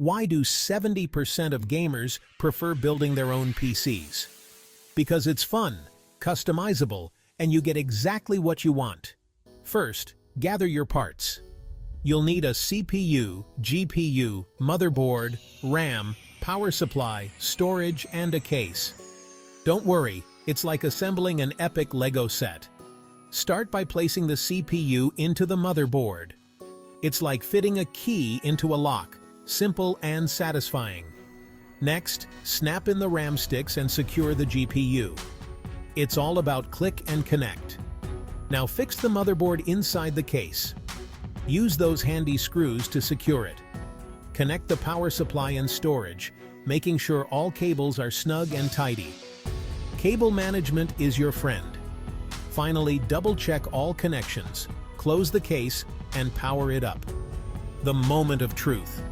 Why do 70% of gamers prefer building their own PCs? Because it's fun, customizable, and you get exactly what you want. First, gather your parts. You'll need a CPU, GPU, motherboard, RAM, power supply, storage, and a case. Don't worry, it's like assembling an epic Lego set. Start by placing the CPU into the motherboard. It's like fitting a key into a lock, simple and satisfying. Next, snap in the RAM sticks and secure the GPU. It's all about click and connect. Now fix the motherboard inside the case. Use those handy screws to secure it. Connect the power supply and storage, making sure all cables are snug and tidy. Cable management is your friend. Finally, double-check all connections, close the case, and power it up. The moment of truth.